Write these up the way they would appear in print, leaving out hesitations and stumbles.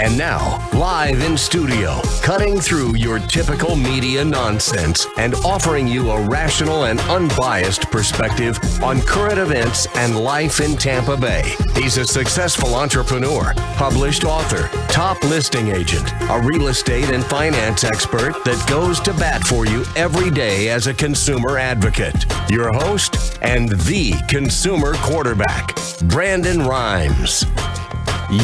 And now, live in studio, cutting through your typical media nonsense and offering you a rational and unbiased perspective on current events and life in Tampa Bay. He's a successful entrepreneur, published author, top listing agent, a real estate and finance expert that goes to bat for you every day as a consumer advocate. Your host and the consumer quarterback, Brandon Rhymes.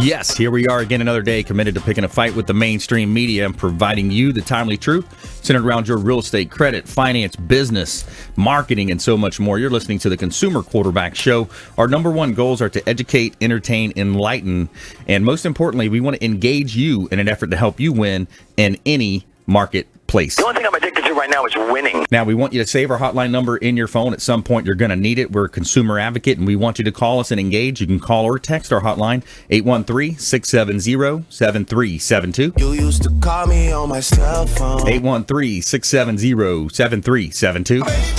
Yes, here we are again, another day committed to picking a fight with the mainstream media and providing you the timely truth centered around your real estate, credit, finance, business, marketing, and so much more. You're listening to the Consumer Quarterback Show. Our number one goals are to educate, entertain, enlighten, and most importantly, we want to engage you in an effort to help you win in any marketplace. The only thing I'm addicted to right now is winning. Now, we want you to save our hotline number in your phone. At some point, you're going to need it. We're a consumer advocate, and we want you to call us and engage. You can call or text our hotline, 813-670-7372. You used to call me on my cell phone. 813-670-7372.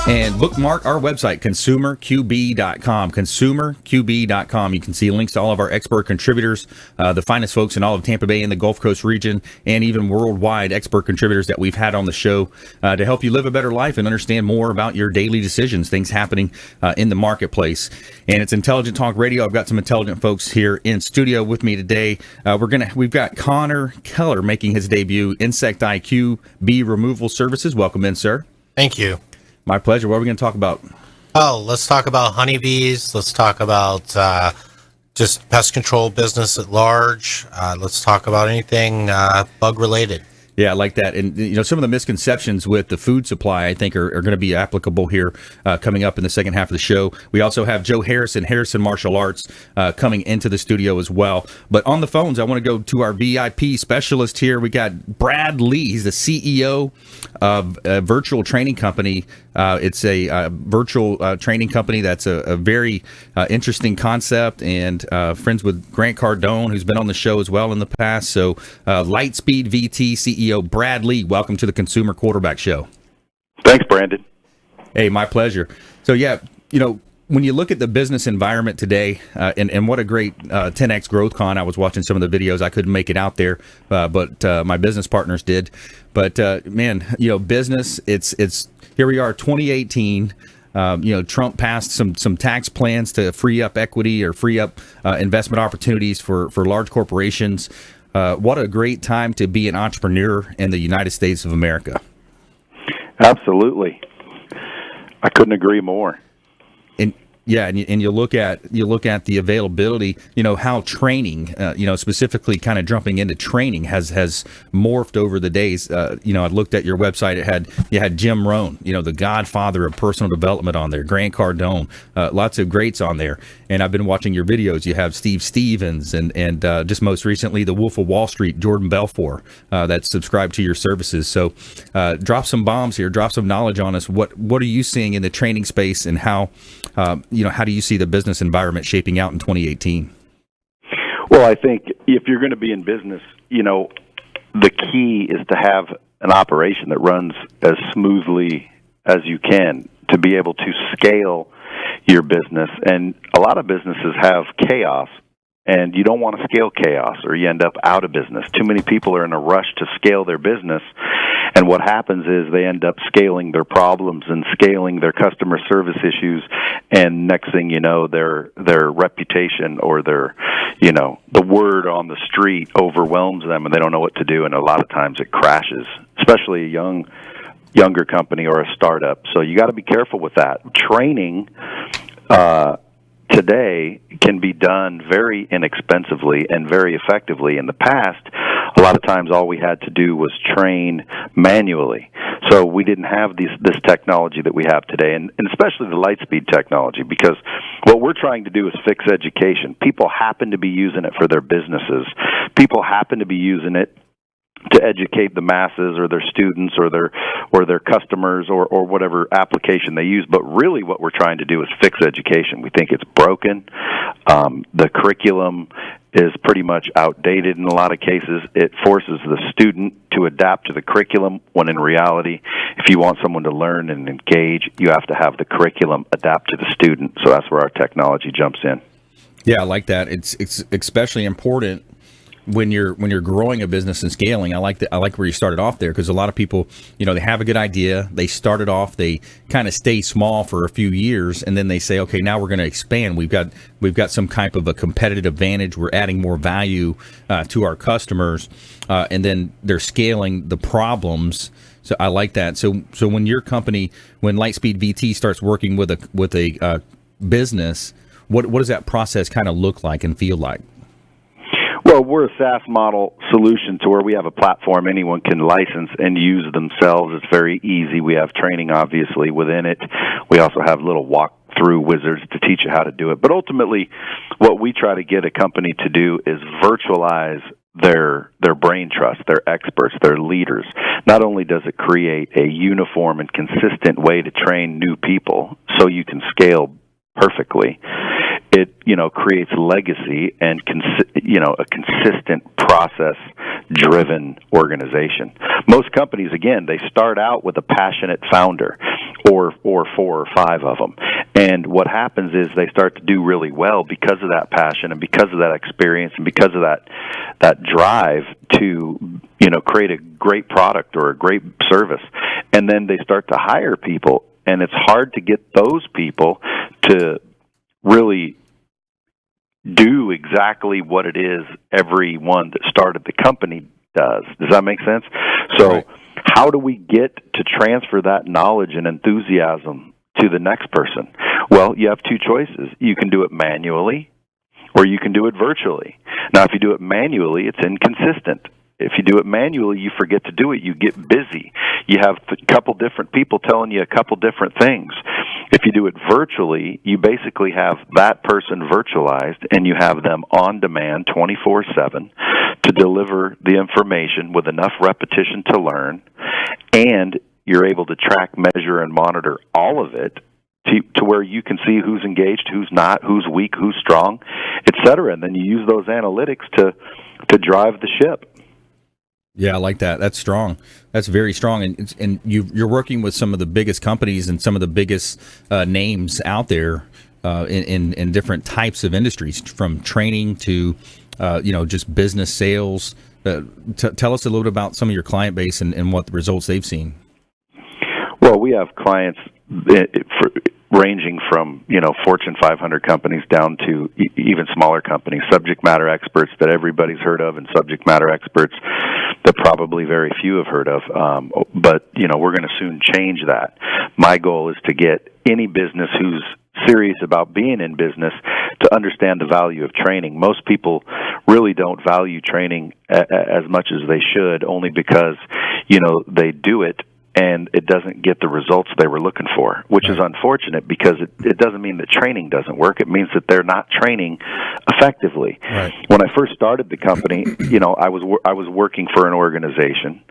And bookmark our website, consumerqb.com, consumerqb.com. You can see links to all of our expert contributors, the finest folks in all of Tampa Bay and the Gulf Coast region, and even worldwide expert contributors that we've had on the show to help you live a better life and understand more about your daily decisions, things happening in the marketplace. And it's Intelligent Talk Radio. I've got some intelligent folks here in studio with me today. We've got Connor Keller making his debut, Insect IQ Bee Removal Services. Welcome in, sir. Thank you. My pleasure. What are we going to talk about? Oh, let's talk about honeybees. Let's talk about just pest control business at large. Let's talk about anything bug related. Yeah, I like that. And, you know, some of the misconceptions with the food supply, I think, are going to be applicable here coming up in the second half of the show. We also have Joe Harrison Martial Arts, coming into the studio as well. But on the phones, I want to go to our VIP specialist here. We got Brad Lee. He's the CEO of a virtual training company. It's a virtual training company that's a very interesting concept, and friends with Grant Cardone, who's been on the show as well in the past. So Lightspeed VT CEO Brad Lee, welcome to the Consumer Quarterback Show. Thanks, Brandon. Hey, my pleasure. So yeah, you know, when you look at the business environment today, and what a great 10X Growth Con, I was watching some of the videos. I couldn't make it out there, but my business partners did. But man, you know, business, it's here we are, 2018. You know, Trump passed some tax plans to free up equity or free up investment opportunities for large corporations. What a great time to be an entrepreneur in the United States of America. Absolutely. I couldn't agree more. And you look at the availability, you know, how training, you know, specifically kind of jumping into training has morphed over the days. You know, I looked at your website. You had Jim Rohn, you know, the godfather of personal development on there, Grant Cardone, lots of greats on there. And I've been watching your videos. You have Steve Stevens and just most recently the Wolf of Wall Street, Jordan Belfort, that's subscribed to your services. So drop some bombs here, drop some knowledge on us. What are you seeing in the training space, and how you know, how do you see the business environment shaping out in 2018? Well, I think if you're going to be in business, you know, the key is to have an operation that runs as smoothly as you can to be able to scale your business. And a lot of businesses have chaos, and you don't want to scale chaos or you end up out of business. Too many people are in a rush to scale their business, and what happens is they end up scaling their problems and scaling their customer service issues, and next thing you know, their reputation or their, you know, the word on the street overwhelms them, and they don't know what to do, and a lot of times it crashes, especially a younger company or a startup. So you got to be careful with that. Training today can be done very inexpensively and very effectively. In the past, a lot of times all we had to do was train manually. So we didn't have this technology that we have today, and especially the Lightspeed technology, because what we're trying to do is fix education. People happen to be using it for their businesses. People happen to be using it to educate the masses or their students or their customers or whatever application they use. But really what we're trying to do is fix education. We think it's broken. The curriculum is pretty much outdated in a lot of cases. It forces the student to adapt to the curriculum when in reality, if if you want someone to learn and engage, you have to have the curriculum adapt to the student. So that's where our technology jumps in. Yeah, I like that. It's especially important when you're growing a business and scaling. I like where you started off there, because a lot of people, they have a good idea, they started off, they kind of stay small for a few years, and then they say, okay, now we're going to expand. We've got some type of a competitive advantage. We're adding more value to our customers, and then they're scaling the problems. So I like that. So when your company, when Lightspeed VT starts working with a business, what does that process kind of look like and feel like? Well, we're a SaaS model solution to where we have a platform anyone can license and use themselves. It's very easy. We have training, obviously, within it. We also have little walk-through wizards to teach you how to do it. But ultimately, what we try to get a company to do is virtualize their brain trust, their experts, their leaders. Not only does it create a uniform and consistent way to train new people so you can scale perfectly, it creates legacy and a consistent process-driven organization. Most companies, again, they start out with a passionate founder, or 4 or 5 of them, and what happens is they start to do really well because of that passion and because of that experience and because of that drive to create a great product or a great service, and then they start to hire people, and it's hard to get those people to really do exactly what it is everyone that started the company does. Does that make sense? So right. How do we get to transfer that knowledge and enthusiasm to the next person? Well, you have 2 choices. You can do it manually, or you can do it virtually. Now, if you do it manually, it's inconsistent. If you do it manually, you forget to do it. You get busy. You have a couple different people telling you a couple different things. If you do it virtually, you basically have that person virtualized, and you have them on demand 24/7 to deliver the information with enough repetition to learn, and you're able to track, measure, and monitor all of it to where you can see who's engaged, who's not, who's weak, who's strong, etc. And then you use those analytics to drive the ship. Yeah, I like that. That's strong. That's very strong. And you're working with some of the biggest companies and some of the biggest names out there in different types of industries, from training to just business sales. Tell us a little bit about some of your client base and what the results they've seen. Well, we have clients ranging from Fortune 500 companies down to even smaller companies, subject matter experts that everybody's heard of, and subject matter experts that probably very few have heard of. But we're going to soon change that. My goal is to get any business who's serious about being in business to understand the value of training. Most people really don't value training as much as they should, only because they do it and it doesn't get the results they were looking for, which is unfortunate, because it doesn't mean that training doesn't work. It means that they're not training effectively. Right. When I first started the company, I was working for an organization.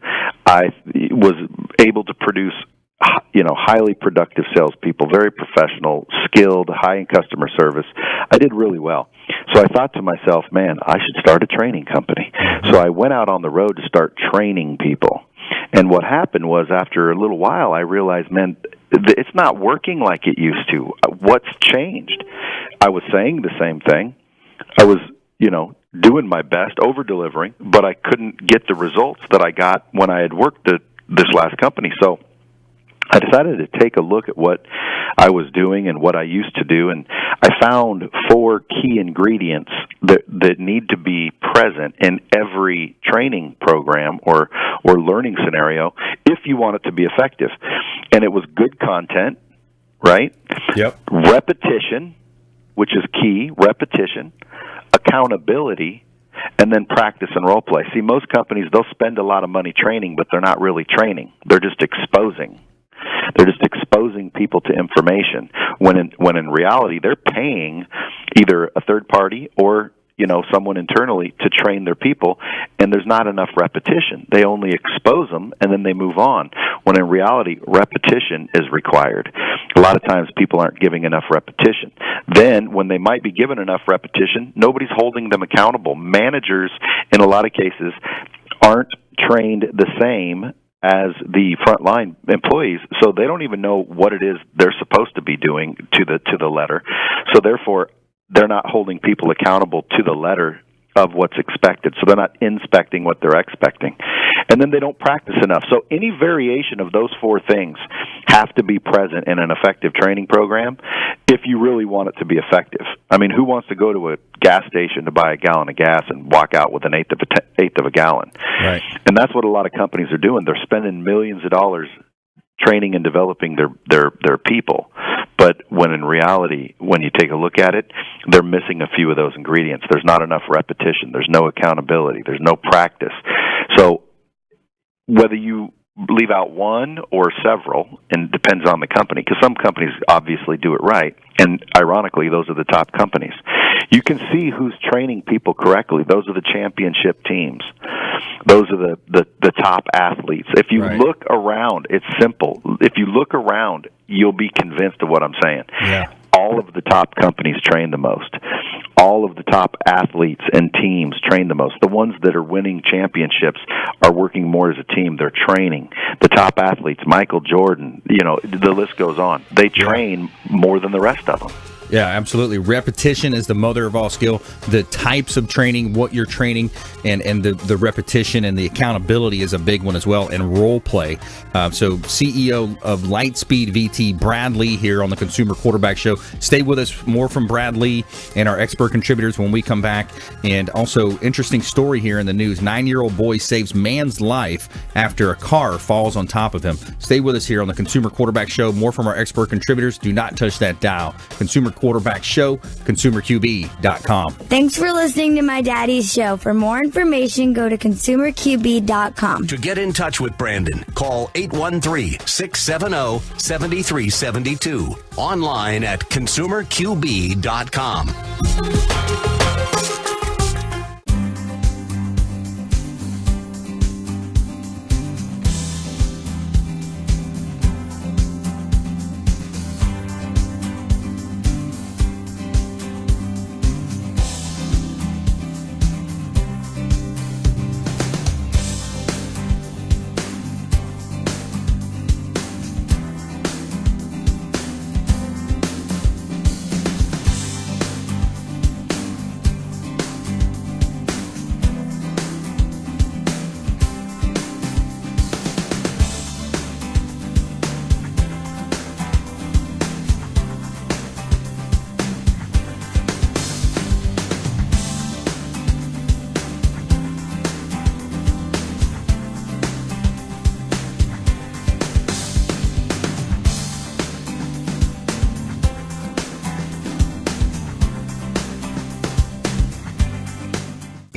I was able to produce highly productive salespeople, very professional, skilled, high in customer service. I did really well. So I thought to myself, man, I should start a training company. So I went out on the road to start training people. And what happened was, after a little while, I realized, man, it's not working like it used to. What's changed? I was saying the same thing. I was, doing my best, over-delivering, but I couldn't get the results that I got when I had worked at this last company. So I decided to take a look at what I was doing and what I used to do, and I found 4 key ingredients that need to be present in every training program or learning scenario if you want it to be effective. And it was good content, right? Yep. Repetition, which is key, repetition, accountability, and then practice and role play. See, most companies, they'll spend a lot of money training, but they're not really training. They're just exposing. They're just exposing people to information, when in reality they're paying either a third party or someone internally to train their people, and there's not enough repetition. They only expose them and then they move on, when in reality repetition is required. A lot of times people aren't giving enough repetition. Then when they might be given enough repetition, nobody's holding them accountable. Managers in a lot of cases aren't trained the same as the frontline employees, so they don't even know what it is they're supposed to be doing to the letter. So therefore, they're not holding people accountable to the letter of what's expected. So they're not inspecting what they're expecting. And then they don't practice enough. So any variation of those four things have to be present in an effective training program if you really want it to be effective. I mean, who wants to go to a gas station to buy a gallon of gas and walk out with an eighth of a gallon? Right. And that's what a lot of companies are doing. They're spending millions of dollars training and developing their people. But when in reality, when you take a look at it, they're missing a few of those ingredients. There's not enough repetition. There's no accountability. There's no practice. So whether you leave out one or several, and it depends on the company, because some companies obviously do it right, and ironically, those are the top companies. You can see who's training people correctly. Those are the championship teams. Those are the top athletes. If you look around, it's simple. If you look around, you'll be convinced of what I'm saying. Yeah. All of the top companies train the most. All of the top athletes and teams train the most. The ones that are winning championships are working more as a team. They're training. The top athletes, Michael Jordan, the list goes on. They train more than the rest of them. Yeah, absolutely. Repetition is the mother of all skill. The types of training, what you're training, and the repetition and the accountability is a big one as well, and role play. So CEO of Lightspeed VT, Brad Lee, here on the Consumer Quarterback Show. Stay with us. More from Brad Lee and our expert contributors when we come back. And also, interesting story here in the news. 9-year-old boy saves man's life after a car falls on top of him. Stay with us here on the Consumer Quarterback Show. More from our expert contributors. Do not touch that dial. Consumer Quarterback Show, consumerqb.com. Thanks for listening to my daddy's show. For more information, go to consumerqb.com. To get in touch with Brandon, call 813-670-7372. Online at consumerqb.com.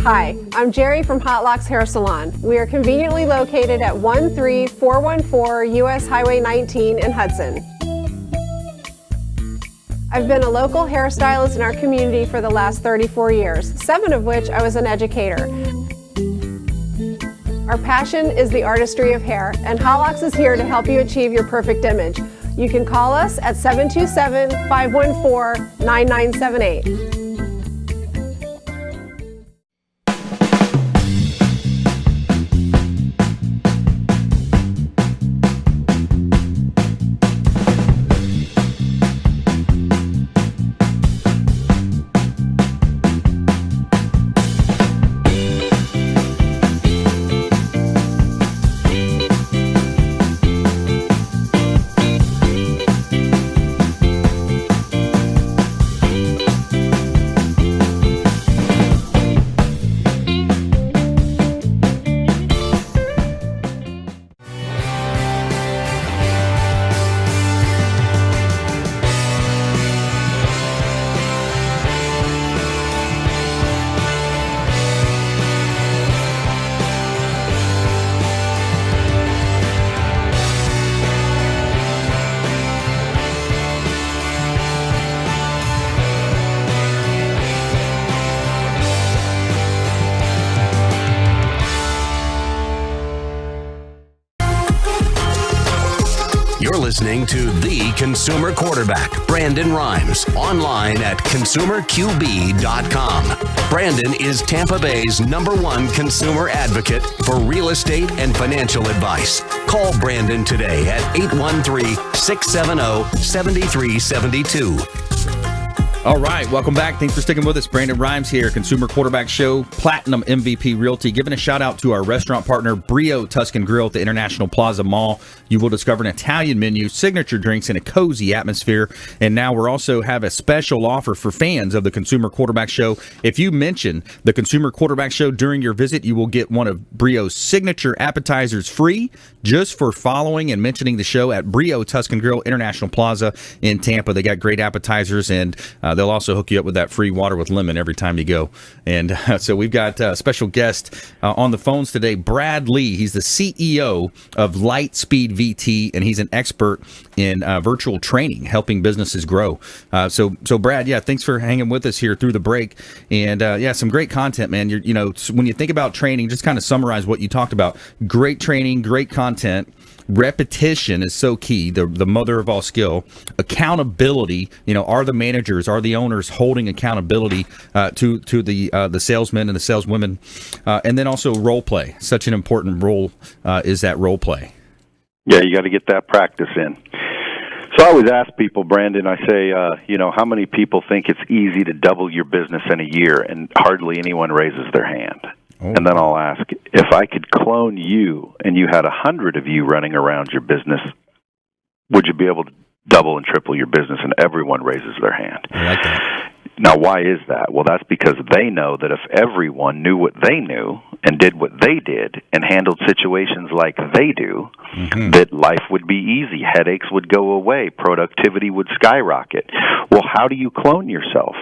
Hi, I'm Jerry from Hot Locks Hair Salon. We are conveniently located at 13414 US Highway 19 in Hudson. I've been a local hairstylist in our community for the last 34 years, 7 of which I was an educator. Our passion is the artistry of hair, and Hot Locks is here to help you achieve your perfect image. You can call us at 727-514-9978. listening to The Consumer Quarterback, Brandon Rhymes, online at consumerqb.com. Brandon is Tampa Bay's #1 consumer advocate for real estate and financial advice. Call Brandon today at 813-670-7372. All right, welcome back. Thanks for sticking with us. Brandon Rhymes here, Consumer Quarterback Show, Platinum MVP Realty. Giving a shout out to our restaurant partner, Brio Tuscan Grill at the International Plaza Mall. You will discover an Italian menu, signature drinks, and a cozy atmosphere. And now we also have a special offer for fans of the Consumer Quarterback Show. If you mention the Consumer Quarterback Show during your visit, you will get one of Brio's signature appetizers free just for following and mentioning the show at Brio Tuscan Grill, International Plaza in Tampa. They got great appetizers, and they'll also hook you up with that free water with lemon every time you go. And so we've got a special guest on the phones today, Brad Lee. He's the CEO of Lightspeed VT, and he's an expert in virtual training, helping businesses grow. So Brad, yeah, thanks for hanging with us here through the break. And yeah, some great content, man. When you think about training, just kind of summarize what you talked about. Great training, great content. Repetition is so key, the mother of all skill. Accountability, are the managers, are the owners holding accountability to the salesmen and the saleswomen, and then also role play. Such an important role is that role play. Yeah, you got to get that practice in. So I always ask people, Brandon, I say, how many people think it's easy to double your business in a year, and hardly anyone raises their hand. Oh. And then I'll ask, if I could clone you and you had 100 of you running around your business, would you be able to double and triple your business? And everyone raises their hand. I like that. Now, why is that? Well, that's because they know that if everyone knew what they knew and did what they did and handled situations like they do, that life would be easy, headaches would go away, productivity would skyrocket. Well, how do you clone yourself?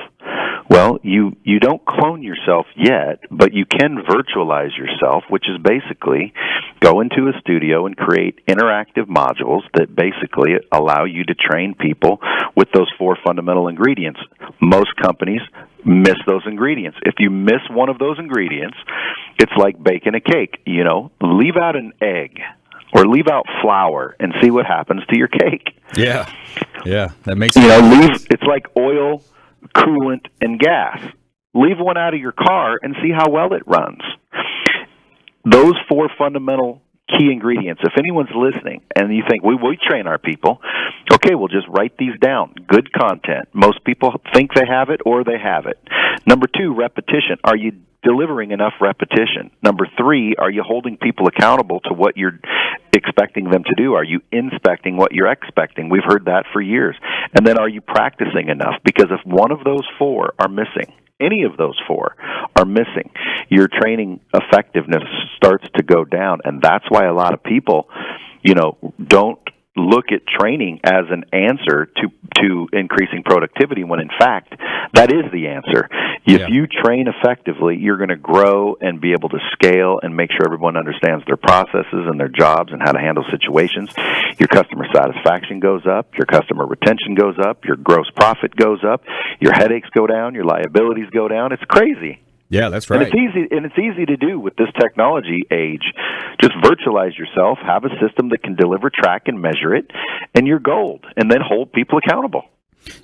Well, you don't clone yourself yet, but you can virtualize yourself, which is basically go into a studio and create interactive modules that basically allow you to train people with those 4 fundamental ingredients. Most companies miss those ingredients. If you miss one of those ingredients, it's like baking a cake. Leave out an egg or leave out flour and see what happens to your cake. Yeah, that makes sense. It's like oil, coolant, and gas. Leave one out of your car and see how well it runs. Those 4 fundamental key ingredients, if anyone's listening and you think, we train our people, okay, we'll just write these down. Good content. Most people think they have it or they have it. Number 2, repetition. Are you delivering enough repetition? Number 3, are you holding people accountable to what you're expecting them to do? Are you inspecting what you're expecting? We've heard that for years. And then are you practicing enough? Because if one of those 4 are missing, any of those 4 are missing, your training effectiveness starts to go down. And that's why a lot of people, don't look at training as an answer to increasing productivity, when in fact that is the answer. If you train effectively, you're going to grow and be able to scale and make sure everyone understands their processes and their jobs and how to handle situations. Your customer satisfaction goes up, your customer retention goes up, your gross profit goes up, your headaches go down, your liabilities go down. It's crazy. Yeah, that's right. And it's easy to do with this technology age. Just virtualize yourself, have a system that can deliver, track, and measure it, and you're gold. And then hold people accountable.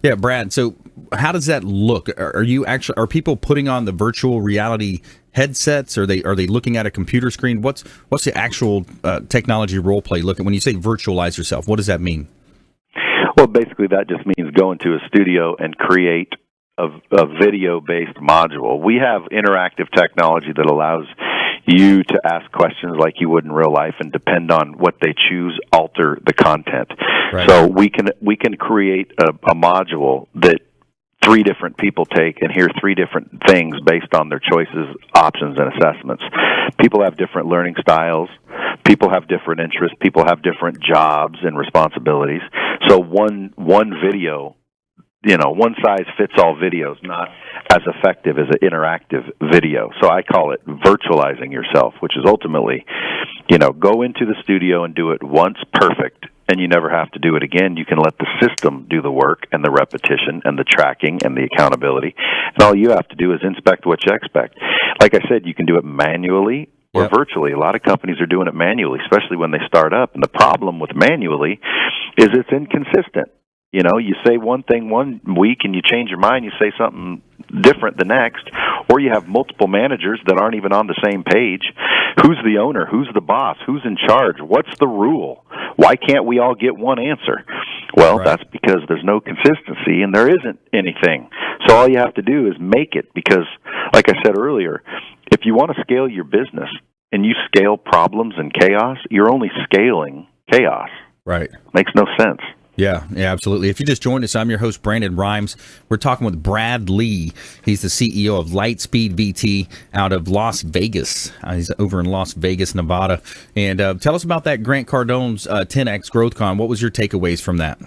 Yeah, Brad. So, how does that look? Are people putting on the virtual reality headsets? Are they looking at a computer screen? What's the actual technology role play look at when you say virtualize yourself? What does that mean? Well, basically, that just means go into a studio and create a video-based module. We have interactive technology that allows you to ask questions like you would in real life, and depend on what they choose, alter the content. Right. So we can create a module that 3 different people take and hear 3 different things based on their choices, options, and assessments. People have different learning styles. People have different interests. People have different jobs and responsibilities. So one video, one size fits all video is not as effective as an interactive video. So I call it virtualizing yourself, which is ultimately, go into the studio and do it once perfect, and you never have to do it again. You can let the system do the work and the repetition and the tracking and the accountability. And all you have to do is inspect what you expect. Like I said, you can do it manually or virtually. A lot of companies are doing it manually, especially when they start up. And the problem with manually is it's inconsistent. You know, you say one thing one week and you change your mind, you say something different the next, or you have multiple managers that aren't even on the same page. Who's the owner? Who's the boss? Who's in charge? What's the rule? Why can't we all get one answer? Well, Right. that's because there's no consistency and there isn't anything. So all you have to do is make it, because, like I said earlier, if you want to scale your business and you scale problems and chaos, you're only scaling chaos. Right. Makes no sense. Yeah, absolutely. If you just joined us, I'm your host, Brandon Rhymes. We're talking with Brad Lee. He's the CEO of Lightspeed VT out of Las Vegas. He's over in Las Vegas, Nevada. And tell us about that Grant Cardone's 10X GrowthCon. What was your takeaways from that?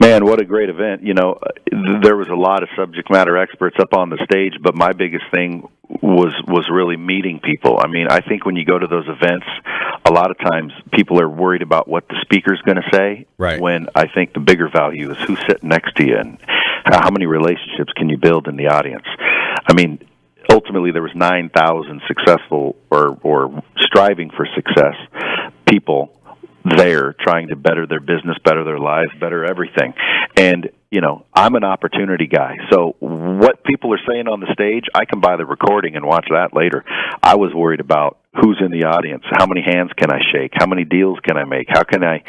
Man, what a great event. You know, there was a lot of subject matter experts up on the stage, but my biggest thing was really meeting people. I mean, I think when you go to those events, a lot of times people are worried about what the speaker's going to say, Right. when I think the bigger value is who's sitting next to you and how many relationships can you build in the audience. I mean, ultimately there was 9,000 successful or striving for success people there trying to better their business, better their lives, better everything. And, you know, I'm an opportunity guy. So what people are saying on the stage, I can buy the recording and watch that later. I was worried about who's in the audience, how many hands can I shake, how many deals can I make, how can I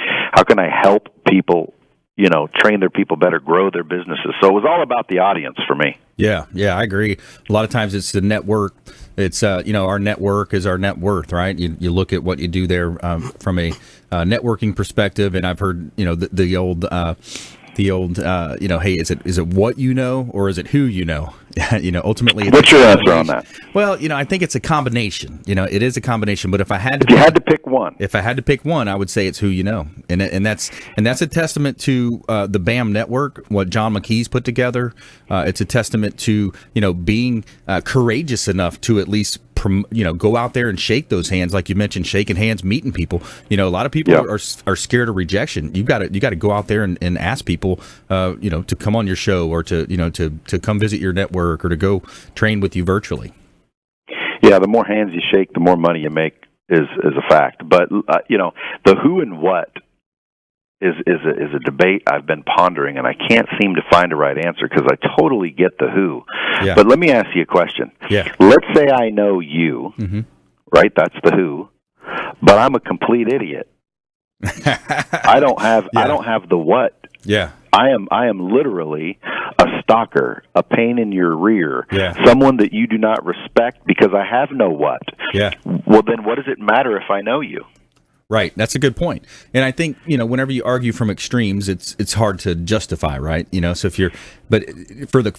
help people, you know, train their people better, grow their businesses. So it was all about the audience for me. Yeah, I agree. A lot of times it's the network. It's, you know, our network is our net worth, right? You look at what you do there from a networking perspective, and I've heard, you know, the old, you know, hey, is it what you know or is it who you know? You know, ultimately. What's your answer on that? Well, you know, I think it's a combination. You know, it is a combination. But if I had to, If you had to pick one, I would say it's who you know, and that's a testament to the BAM network, what John McKee's put together. It's a testament to, you know, being courageous enough to at least go out there and shake those hands, like you mentioned, shaking hands, meeting people. You know, a lot of people are scared of rejection. You got to go out there and ask people, you know, to come on your show or to come visit your network or to go train with you virtually. Yeah, the more hands you shake, the more money you make is a fact. But you know, the who and what is a debate I've been pondering, and I can't seem to find a right answer because I totally get the who. Yeah. But let me ask you a question. Yeah. Let's say I know you, right? That's the who. But I'm a complete idiot. I don't have the what. Yeah. I am literally a stalker, a pain in your rear, Yeah. someone that you do not respect because I have no what. Yeah. Well, then what does it matter if I know you? Right. That's a good point. And I think, you know, whenever you argue from extremes, it's hard to justify, right? You know, so if you're, but for the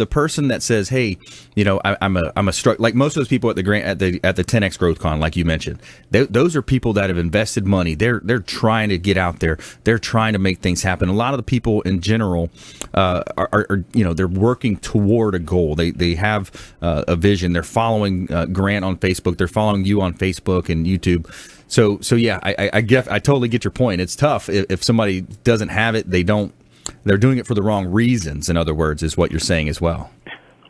person that says, hey, you know, I'm a like most of those people at the 10X GrowthCon, like you mentioned, those are people that have invested money. They're trying to get out there. They're trying to make things happen. A lot of the people in general are you know, they're working toward a goal. They have a vision. They're following Grant on Facebook. They're following you on Facebook and YouTube. So yeah, I totally get your point. It's tough if somebody doesn't have it. They're doing it for the wrong reasons. In other words, is what you're saying as well.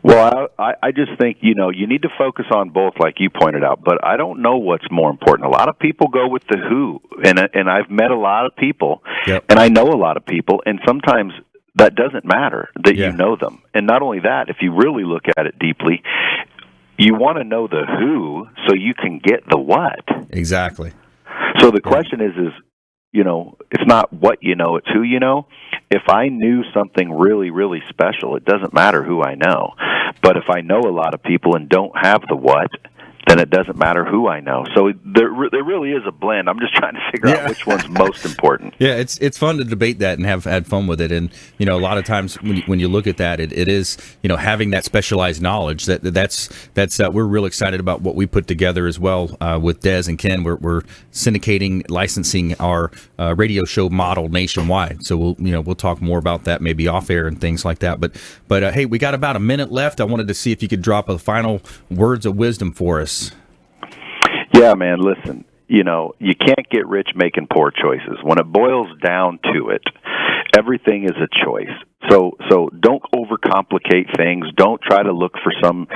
Well, I just think, you know, you need to focus on both, like you pointed out, but I don't know what's more important. A lot of people go with the who, and I've met a lot of people, Yep. and I know a lot of people, and sometimes that doesn't matter that Yeah. you know them. And not only that, if you really look at it deeply, you want to know the who so you can get the what. Exactly. So the question is, you know, it's not what you know, it's who you know. If I knew something really, really special, it doesn't matter who I know. But if I know a lot of people and don't have the what, then it doesn't matter who I know. So there really is a blend. I'm just trying to figure out which one's most important. Yeah, it's fun to debate that and have had fun with it. And you know, a lot of times when you look at that, it is, you know, having that specialized knowledge. That's we're real excited about what we put together as well with Des and Ken. We're syndicating, licensing our radio show model nationwide. So we'll talk more about that maybe off air and things like that. But hey, we got about a minute left. I wanted to see if you could drop a final words of wisdom for us. Yeah, man, listen, you know, you can't get rich making poor choices. When it boils down to it, everything is a choice. So don't overcomplicate things. Don't try to look for some,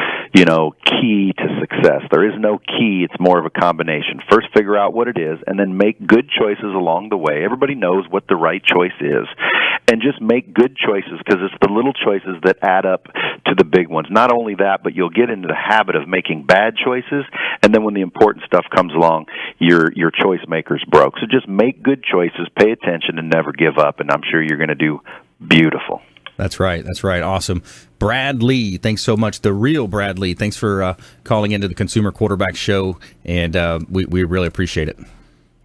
key to success. There is no key. It's more of a combination. First, figure out what it is, and then make good choices along the way. Everybody knows what the right choice is. And just make good choices, because it's the little choices that add up to the big ones. Not only that, but you'll get into the habit of making bad choices, and then when the important stuff comes along, your choice maker's broke. So just make good choices, pay attention, and never give up, and I'm sure you're going to do beautiful. That's right. Awesome. Brad Lee, thanks so much. The real Brad Lee, thanks for calling into the Consumer Quarterback Show, and we really appreciate it.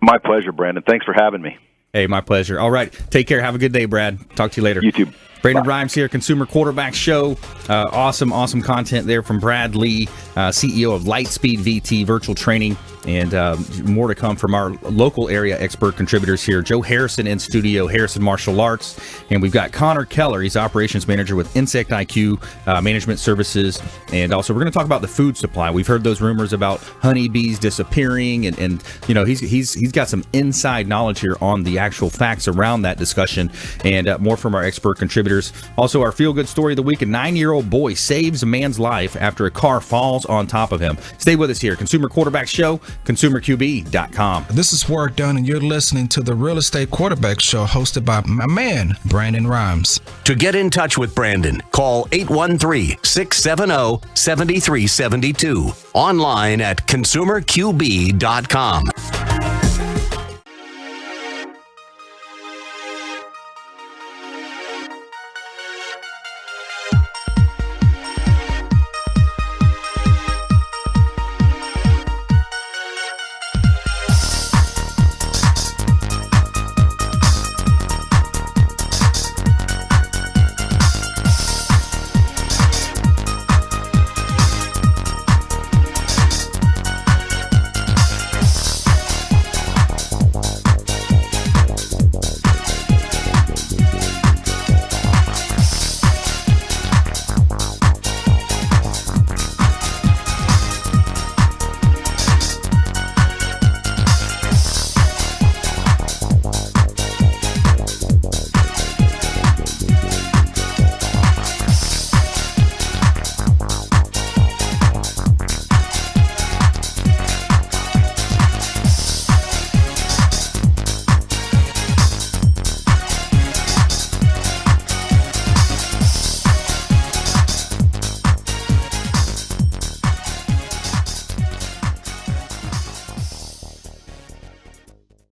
My pleasure, Brandon. Thanks for having me. Hey, my pleasure. All right. Take care. Have a good day, Brad. Talk to you later. You too. Brandon Rhymes here, Consumer Quarterback Show. Awesome content there from Brad Lee, CEO of Lightspeed VT Virtual Training, and more to come from our local area expert contributors here. Joe Harrison in studio, Harrison Martial Arts, and we've got Connor Keller. He's Operations Manager with Insect IQ Management Services, and also we're going to talk about the food supply. We've heard those rumors about honeybees disappearing, and he's got some inside knowledge here on the actual facts around that discussion, and more from our expert contributors. Also, our feel-good story of the week: a 9-year-old boy saves a man's life after a car falls on top of him. Stay with us here. Consumer Quarterback Show, ConsumerQB.com. This is Warwick Dunn, and you're listening to the Real Estate Quarterback Show, hosted by my man, Brandon Rhymes. To get in touch with Brandon, call 813-670-7372. Online at ConsumerQB.com.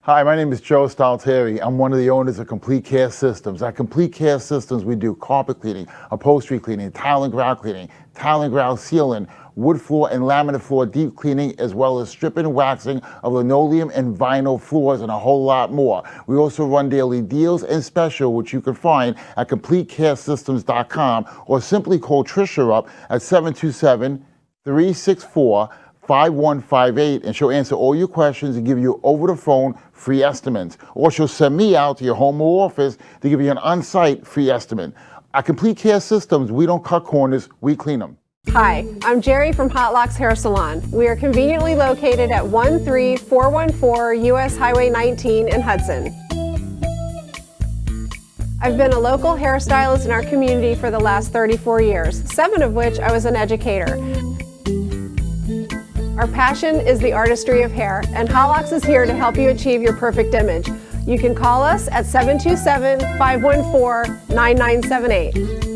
Hi, my name is Joe Stalteri. I'm one of the owners of Complete Care Systems. At Complete Care Systems, we do carpet cleaning, upholstery cleaning, tile and grout cleaning, tile and grout sealing, wood floor and laminate floor deep cleaning, as well as stripping and waxing of linoleum and vinyl floors, and a whole lot more. We also run daily deals and special, which you can find at CompleteCareSystems.com, or simply call Trisha up at 727-364-5158, and she'll answer all your questions and give you over the phone free estimates. Or she'll send me out to your home or office to give you an on-site free estimate. At Complete Care Systems, we don't cut corners, we clean them. Hi, I'm Jerry from Hot Locks Hair Salon. We are conveniently located at 13414 US Highway 19 in Hudson. I've been a local hairstylist in our community for the last 34 years, 7 of which I was an educator. Our passion is the artistry of hair, and Hot Locks is here to help you achieve your perfect image. You can call us at 727-514-9978.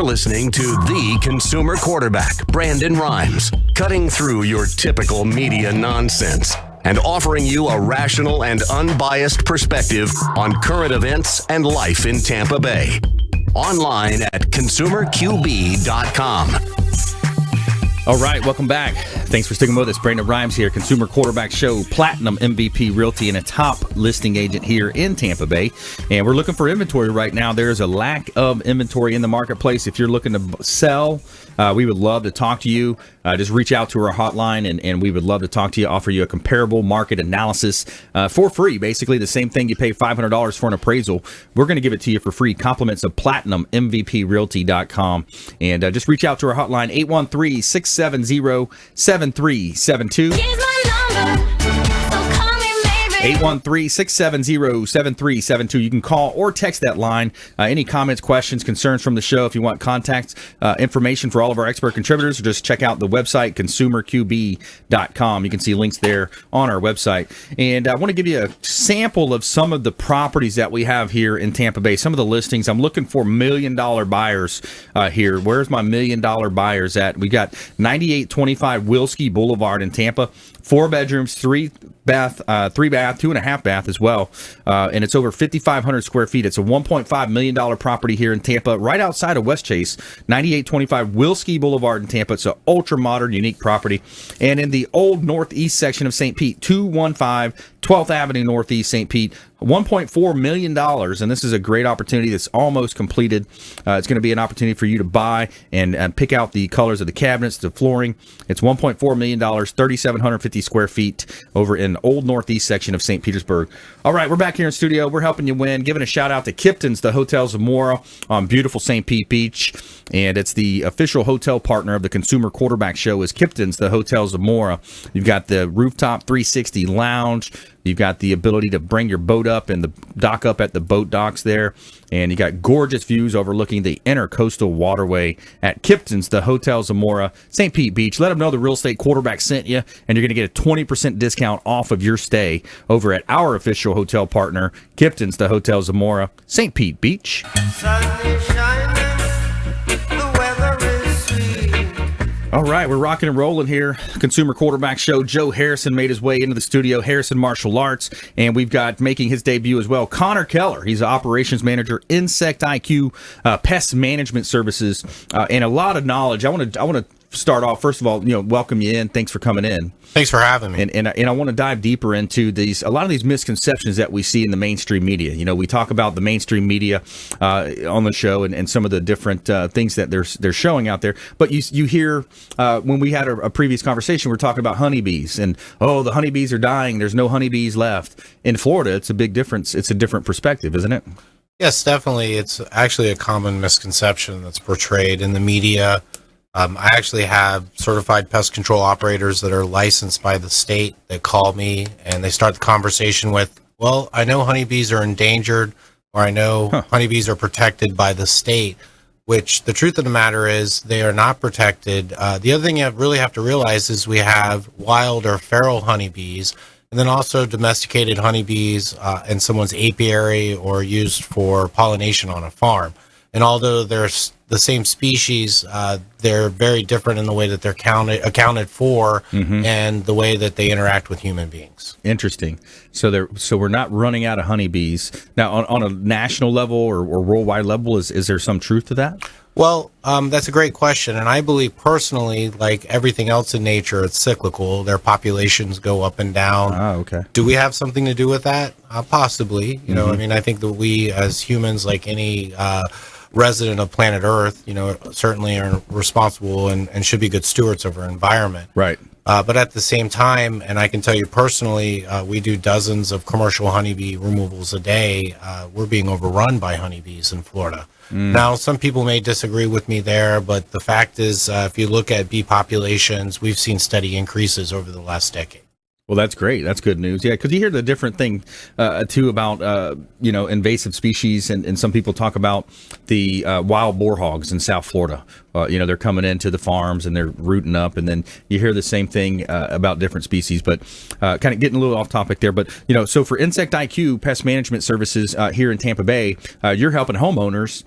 listening to the consumer quarterback, Brandon Rhymes, cutting through your typical media nonsense and offering you a rational and unbiased perspective on current events and life in Tampa Bay. Online at consumerqb.com. All right, welcome back. Thanks for sticking with us. Brandon Rhymes here, Consumer Quarterback Show, Platinum MVP Realty, and a top listing agent here in Tampa Bay. And we're looking for inventory right now. There's a lack of inventory in the marketplace. If you're looking to sell, we would love to talk to you. Just reach out to our hotline, and we would love to talk to you, offer you a comparable market analysis for free. Basically, the same thing you pay $500 for an appraisal. We're going to give it to you for free. Compliments of PlatinumMVPRealty.com. And just reach out to our hotline, 813-670-7372. 813-670-7372. You can call or text that line. Any comments, questions, concerns from the show. If you want contact information for all of our expert contributors, just check out the website, consumerqb.com. You can see links there on our website. And I want to give you a sample of some of the properties that we have here in Tampa Bay. Some of the listings. I'm looking for $1 million buyers here. Where's my $1 million buyers at? We got 9825 Wilski Boulevard in Tampa. 4 bedrooms, 3 bath, 2.5 bath as well. And it's over 5,500 square feet. It's a $1.5 million property here in Tampa, right outside of West Chase, 9825 Wilski Boulevard in Tampa. It's an ultra modern, unique property. And in the old northeast section of St. Pete, 215 12th Avenue Northeast, St. Pete, $1.4 million. And this is a great opportunity that's almost completed. It's going to be an opportunity for you to buy and pick out the colors of the cabinets, the flooring. It's $1.4 million, 3,750 square feet over in old northeast section of St. Petersburg. All right, we're back here in studio. We're helping you win. Giving a shout out to Kipton's, the Hotel Zamora on beautiful St. Pete Beach. And it's the official hotel partner of the Consumer Quarterback Show is Kipton's, the Hotel Zamora. You've got the rooftop 360 lounge. You've got the ability to bring your boat up and the dock up at the boat docks there. And you got gorgeous views overlooking the Intercoastal Waterway at Kipton's, the Hotel Zamora, St. Pete Beach. Let them know the Real Estate Quarterback sent you, and you're going to get a 20% discount off of your stay over at our official hotel partner, Kipton's, the Hotel Zamora, St. Pete Beach. All right, we're rocking and rolling here. Consumer Quarterback Show. Joe Harrison made his way into the studio, Harrison Martial Arts, and we've got making his debut as well, Connor Keller. He's an operations manager, Insect IQ, Pest Management Services, and a lot of knowledge. I want to start off, first of all, welcome you in. Thanks for coming in. Thanks for having me. And I want to dive deeper into a lot of these misconceptions that we see in the mainstream media. We talk about the mainstream media on the show and some of the different things that they're showing out there. But you hear when we had a previous conversation, we're talking about honeybees and the honeybees are dying. There's no honeybees left in Florida. It's a big difference. It's a different perspective, isn't it? Yes, definitely. It's actually a common misconception that's portrayed in the media. I actually have certified pest control operators that are licensed by the state that call me and they start the conversation with, well, I know honeybees are endangered, or I know honeybees are protected by the state, which the truth of the matter is they are not protected. The other thing you really have to realize is we have wild or feral honeybees, and then also domesticated honeybees in someone's apiary or used for pollination on a farm. And although they're the same species, they're very different in the way that they're accounted for and the way that they interact with human beings. Interesting. So we're not running out of honeybees. Now, on a national level or worldwide level, is there some truth to that? Well, that's a great question. And I believe personally, like everything else in nature, it's cyclical. Their populations go up and down. Okay. Do we have something to do with that? Possibly. I think that we as humans, like any resident of planet Earth, certainly are responsible and should be good stewards of our environment. Right. But at the same time, and I can tell you personally, we do dozens of commercial honeybee removals a day. We're being overrun by honeybees in Florida. Now, some people may disagree with me there, but the fact is, if you look at bee populations, we've seen steady increases over the last decade. Well, that's great. That's good news. Yeah, because you hear the different thing, too, about, invasive species, and some people talk about the wild boar hogs in South Florida. they're coming into the farms and they're rooting up, and then you hear the same thing about different species. But kind of getting a little off topic there. But so for Insect IQ Pest Management Services here in Tampa Bay, you're helping homeowners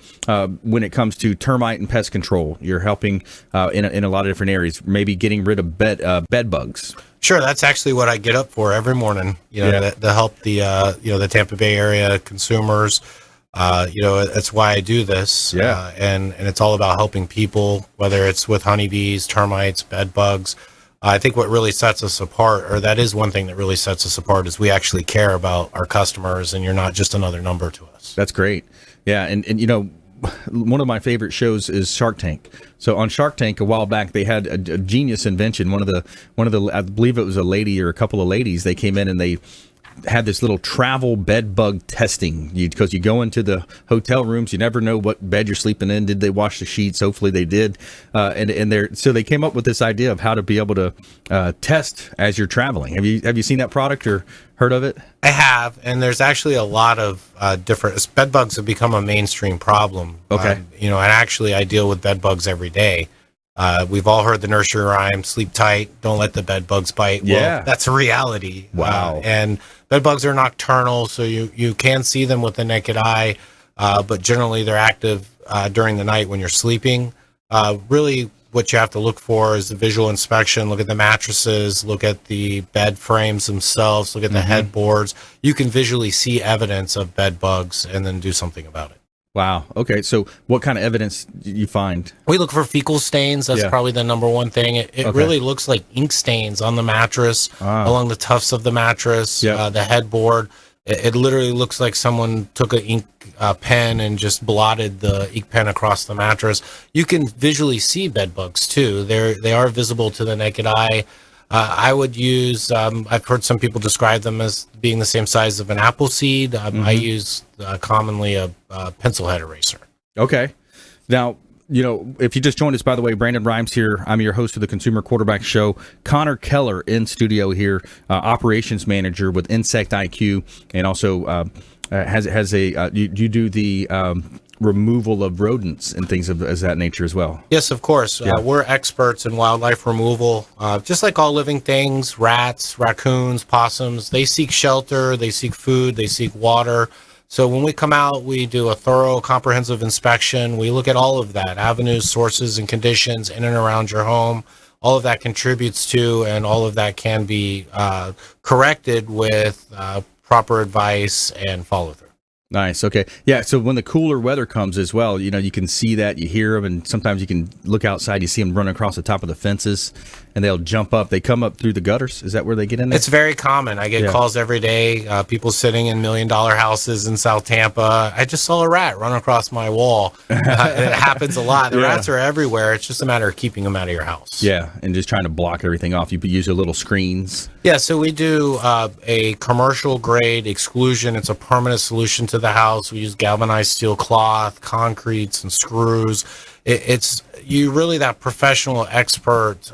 when it comes to termite and pest control. You're helping in a lot of different areas, maybe getting rid of bed bugs. Sure, that's actually what I get up for every morning. To help the Tampa Bay area consumers. That's why I do this. Yeah. And it's all about helping people, whether it's with honeybees, termites, bed bugs. I think what really sets us apart, or that is one thing that really sets us apart, is we actually care about our customers, and you're not just another number to us. That's great. Yeah, and one of my favorite shows is Shark Tank. So on Shark Tank a while back, they had a genius invention. One of the I believe it was a lady or a couple of ladies. They came in and they had this little travel bed bug testing, because you go into the hotel rooms, you never know what bed you're sleeping in. Did they wash the sheets? Hopefully they did. So they came up with this idea of how to be able to test as you're traveling. Have you seen that product or heard of it? I have, and there's actually a lot of different bed bugs have become a mainstream problem. Okay. And actually I deal with bed bugs every day. We've all heard the nursery rhyme, sleep tight, don't let the bed bugs bite. Yeah. Well, that's a reality. Wow. And bed bugs are nocturnal, so you can see them with the naked eye, but generally they're active during the night when you're sleeping. Really what you have to look for is the visual inspection. Look at the mattresses, look at the bed frames themselves, look at the headboards. You can visually see evidence of bed bugs and then do something about it. Wow. Okay. So what kind of evidence do you find? We look for fecal stains. That's probably the number one thing. It really looks like ink stains on the mattress, along the tufts of the mattress, the headboard. It literally looks like someone took an ink pen and just blotted the ink pen across the mattress. You can visually see bed bugs too. They are visible to the naked eye. I would use, I've heard some people describe them as being the same size of an apple seed. I use commonly a pencil head eraser. Okay. Now, if you just joined us, by the way, Brandon Rhymes here. I'm your host of the Consumer Quarterback Show. Connor Keller in studio here, operations manager with Insect IQ, and also you do the removal of rodents and things of as that nature as well. Yes, of course. We're experts in wildlife removal. Just like all living things, rats, raccoons, possums, they seek shelter, they seek food, they seek water. So when we come out, we do a thorough, comprehensive inspection. We look at all of that, avenues, sources, and conditions in and around your home. All of that contributes to, and all of that can be corrected with proper advice and follow-through. Nice. Okay. Yeah. So when the cooler weather comes as well, you can see that, you hear them, and sometimes you can look outside, you see them running across the top of the fences, and they'll jump up. They come up through the gutters. Is that where they get in there? It's very common. I get calls every day. People sitting in $1 million houses in South Tampa. I just saw a rat run across my wall. It happens a lot. The rats are everywhere. It's just a matter of keeping them out of your house. Yeah. And just trying to block everything off. You use your little screens. Yeah. So we do a commercial grade exclusion. It's a permanent solution to the house. We use galvanized steel cloth, concretes, and screws. It's you really, that professional expert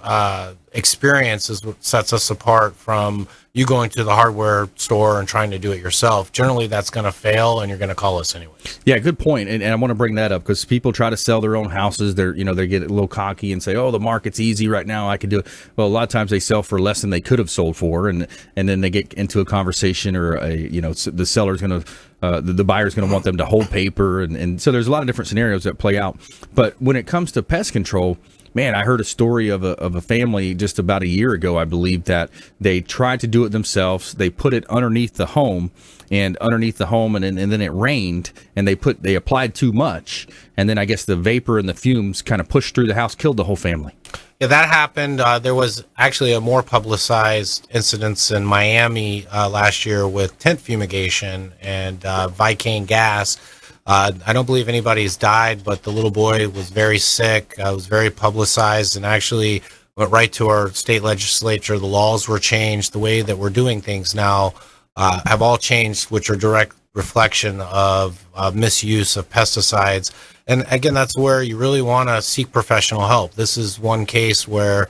experience is what sets us apart from you going to the hardware store and trying to do it yourself. Generally, that's going to fail, and you're going to call us anyway. Yeah, good point. And I want to bring that up because people try to sell their own houses. They get a little cocky and say, "Oh, the market's easy right now. I can do it." Well, a lot of times they sell for less than they could have sold for, and then they get into a conversation, or the seller's going to. The buyer's going to want them to hold paper, and so there's a lot of different scenarios that play out. But when it comes to pest control, man, I heard a story of a family just about a year ago, I believe, that they tried to do it themselves. They put it underneath the home, and then it rained, and they applied too much, and then I guess the vapor and the fumes kind of pushed through the house, killed the whole family. Yeah, that happened. There was actually a more publicized incident in Miami last year with tent fumigation and Vicane gas. I don't believe anybody's died, but the little boy was very sick. It was very publicized, and actually went right to our state legislature. The laws were changed. The way that we're doing things now have all changed, which are direct reflection of misuse of pesticides. And again, that's where you really want to seek professional help. This is one case where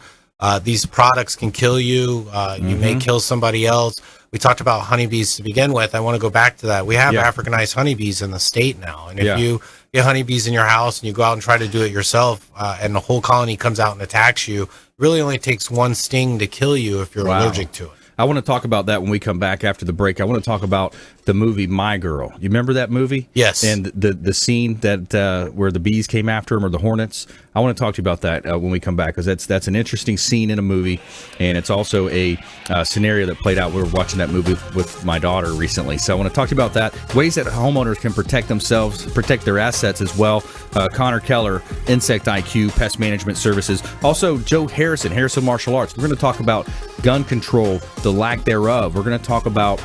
these products can kill you. You may kill somebody else. We talked about honeybees to begin with. I want to go back to that. We have Africanized honeybees in the state now. And if you get honeybees in your house and you go out and try to do it yourself, and the whole colony comes out and attacks you, it really only takes one sting to kill you if you're allergic to it. I want to talk about that when we come back after the break. I want to talk about the movie My Girl. You remember that movie? Yes. And the scene that where the bees came after him, or the hornets. I want to talk to you about that when we come back, because that's an interesting scene in a movie, and it's also a scenario that played out. We were watching that movie with my daughter recently, so I want to talk to you about that. Ways that homeowners can protect themselves, protect their assets as well. Connor Keller, Insect IQ, Pest Management Services. Also, Joe Harrison, Harrison Martial Arts. We're going to talk about gun control, the lack thereof. We're going to talk about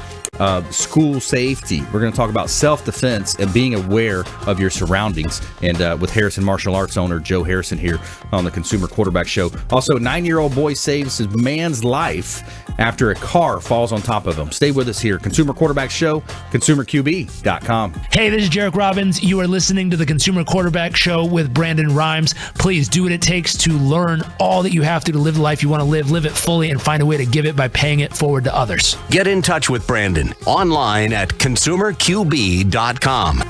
school safety. We're going to talk about self-defense and being aware of your surroundings. And with Harrison Martial Arts owner Joe Harrison here on the Consumer Quarterback Show. Also, 9-year-old boy saves his man's life after a car falls on top of him. Stay with us here. Consumer Quarterback Show, ConsumerQB.com. Hey, this is Jarek Robbins. You are listening to the Consumer Quarterback Show with Brandon Rhymes. Please do what it takes to learn all that you have to live the life you want to live it fully, and find a way to give it by paying it forward to others. Get in touch with Brandon online at ConsumerQB.com.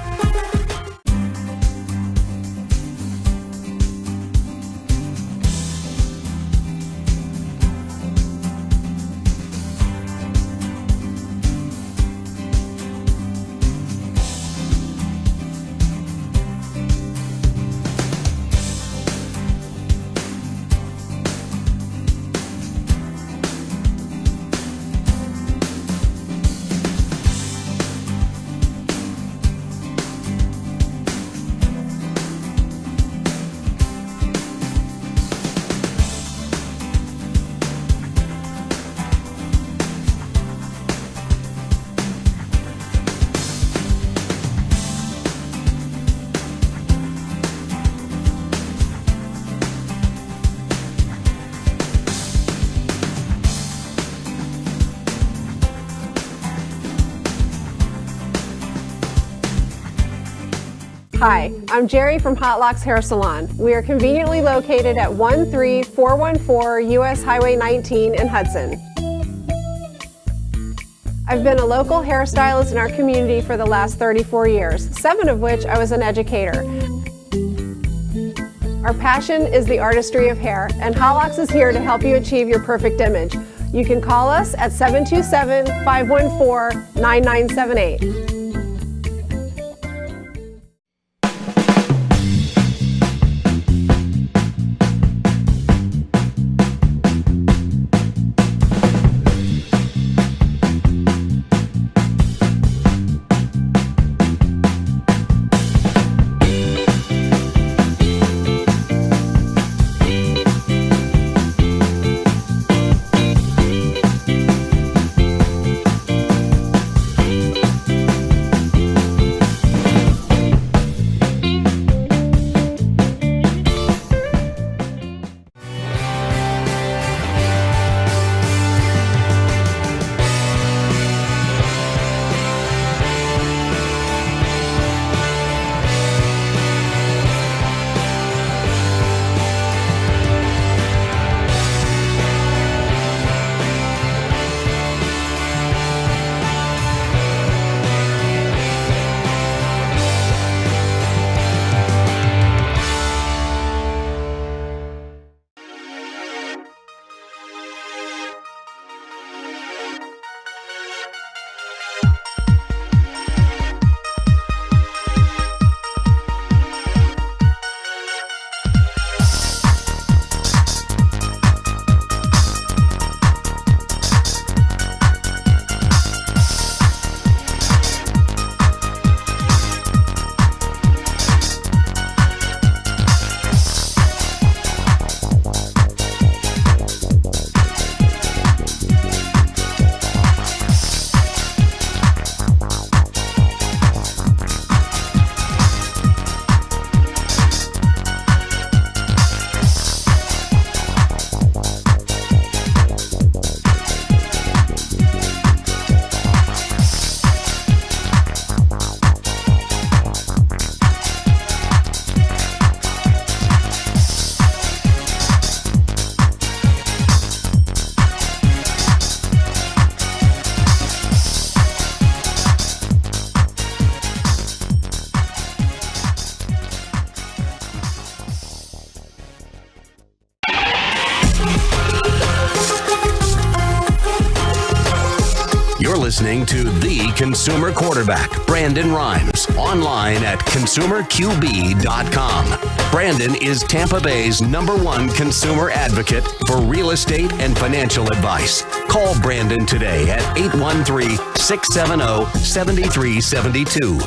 Hi, I'm Jerry from Hot Locks Hair Salon. We are conveniently located at 13414 US Highway 19 in Hudson. I've been a local hairstylist in our community for the last 34 years, 7 of which I was an educator. Our passion is the artistry of hair, and Hot Locks is here to help you achieve your perfect image. You can call us at 727-514-9978. listening to the consumer quarterback, Brandon Rhymes, online at consumerqb.com. Brandon is Tampa Bay's #1 consumer advocate for real estate and financial advice. Call Brandon today at 813-670-7372.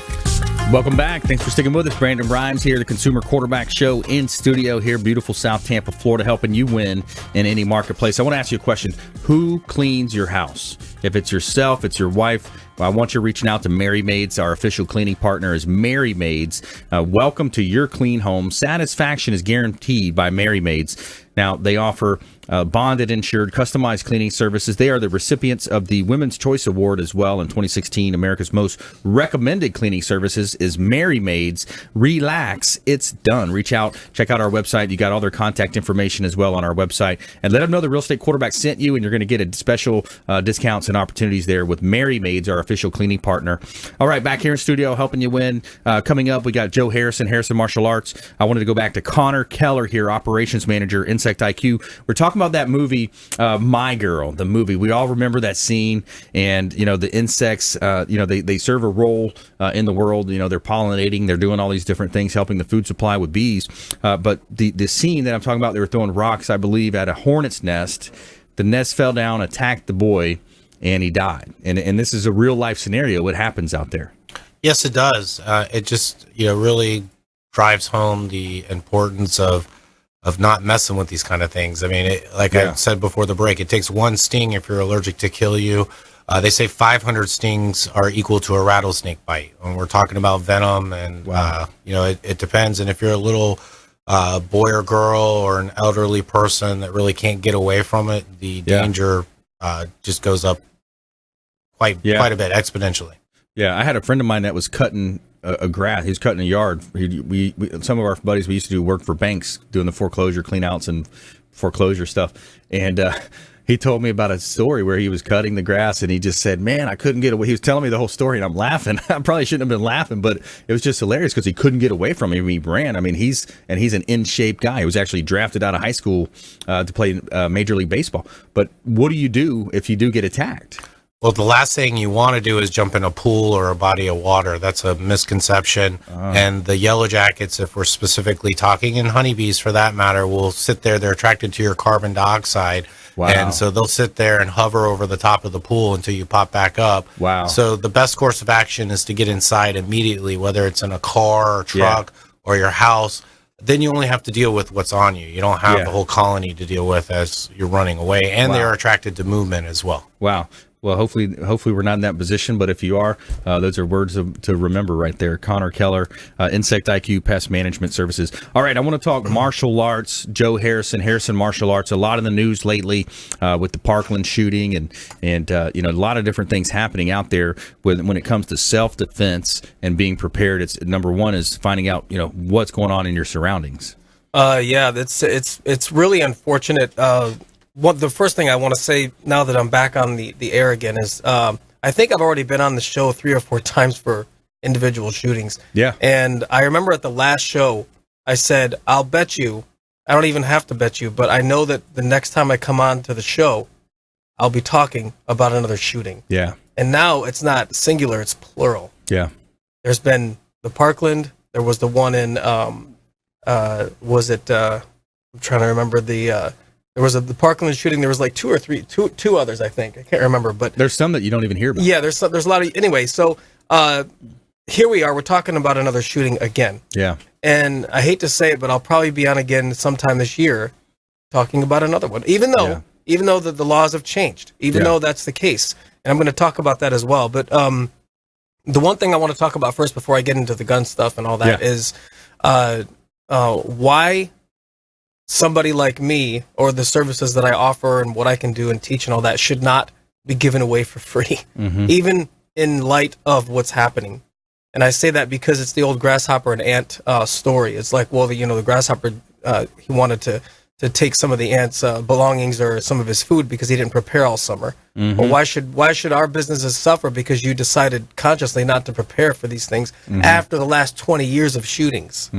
Welcome back. Thanks for sticking with us. Brandon Rhymes here, the Consumer Quarterback Show in studio here, beautiful South Tampa, Florida, helping you win in any marketplace. I want to ask you a question. Who cleans your house? If it's yourself, it's your wife, I want you reaching out to Mary Maids. Our official cleaning partner is Mary Maids. Welcome to your clean home. Satisfaction is guaranteed by Mary Maids. Now, they offer bonded, insured, customized cleaning services. They are the recipients of the Women's Choice Award as well in 2016. America's most recommended cleaning services is Mary Maids. Relax, it's done. Reach out, check out our website. You got all their contact information as well on our website. And let them know the Real Estate Quarterback sent you, and you're going to get a special discounts and opportunities there with Mary Maids, our official cleaning partner. All right, back here in studio helping you win. Coming up, we got Joe Harrison Martial Arts. I wanted to go back to Connor Keller here, Operations Manager, Insect IQ. We're talking about that movie, My Girl, the movie. We all remember that scene, and the insects, they serve a role in the world. They're pollinating, they're doing all these different things, helping the food supply with bees. But the scene that I'm talking about, they were throwing rocks, I believe, at a hornet's nest. The nest fell down, attacked the boy, and he died. And this is a real life scenario. What happens out there? Yes, it does. It just really drives home the importance of not messing with these kind of things. I mean, I said before the break, it takes one sting if you're allergic to kill you. They say 500 stings are equal to a rattlesnake bite. When we're talking about venom, and it depends. And if you're a little boy or girl or an elderly person that really can't get away from it, the danger just goes up quite a bit exponentially. Yeah, I had a friend of mine that was cutting a grass. He was cutting a yard. We some of our buddies, we used to do work for banks, doing the foreclosure cleanouts and foreclosure stuff. And he told me about a story where he was cutting the grass, and he just said, "Man, I couldn't get away." He was telling me the whole story, and I'm laughing. I probably shouldn't have been laughing, but it was just hilarious because he couldn't get away from him. He ran. I mean, he's an in-shape guy. He was actually drafted out of high school to play Major League Baseball. But what do you do if you do get attacked? Well, the last thing you want to do is jump in a pool or a body of water. That's a misconception. And the yellow jackets, if we're specifically talking, and honeybees for that matter, will sit there. They're attracted to your carbon dioxide. Wow. And so they'll sit there and hover over the top of the pool until you pop back up. Wow. So the best course of action is to get inside immediately, whether it's in a car or truck or your house. Then you only have to deal with what's on you. You don't have the whole colony to deal with as you're running away. And they're attracted to movement as well. Wow. Well, hopefully we're not in that position, but if you are, those are words to remember right there. Connor Keller, Insect IQ Pest Management Services. All right, I want to talk martial arts. Joe Harrison Martial Arts. A lot in the news lately with the Parkland shooting and a lot of different things happening out there when it comes to self-defense and being prepared. It's number one is finding out what's going on in your surroundings. It's really unfortunate. The first thing I want to say now that I'm back on the air again is I think I've already been on the show 3 or 4 times for individual shootings. Yeah. And I remember at the last show, I said, I'll bet you, I don't even have to bet you, but I know that the next time I come on to the show, I'll be talking about another shooting. Yeah. And now it's not singular, it's plural. Yeah. There's been the Parkland, there was the one in, I'm trying to remember there was the Parkland shooting. There was like two others, I think. I can't remember, but there's some that you don't even hear about. Yeah, there's a lot of. Anyway, so here we are. We're talking about another shooting again. Yeah. And I hate to say it, but I'll probably be on again sometime this year, talking about another one. Even though the laws have changed, even though that's the case, and I'm going to talk about that as well. But the one thing I want to talk about first, before I get into the gun stuff and all that, is why somebody like me, or the services that I offer and what I can do and teach and all that, should not be given away for free, even in light of what's happening. And I say that because it's the old grasshopper and ant story. It's like, well, the grasshopper, he wanted to take some of the ant's belongings or some of his food because he didn't prepare all summer. Well, why should our businesses suffer because you decided consciously not to prepare for these things after the last 20 years of shootings?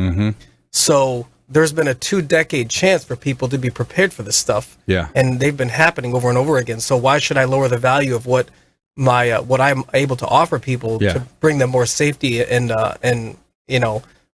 So there's been a 2-decade chance for people to be prepared for this stuff. Yeah. And they've been happening over and over again. So why should I lower the value of what my what I'm able to offer people to bring them more safety and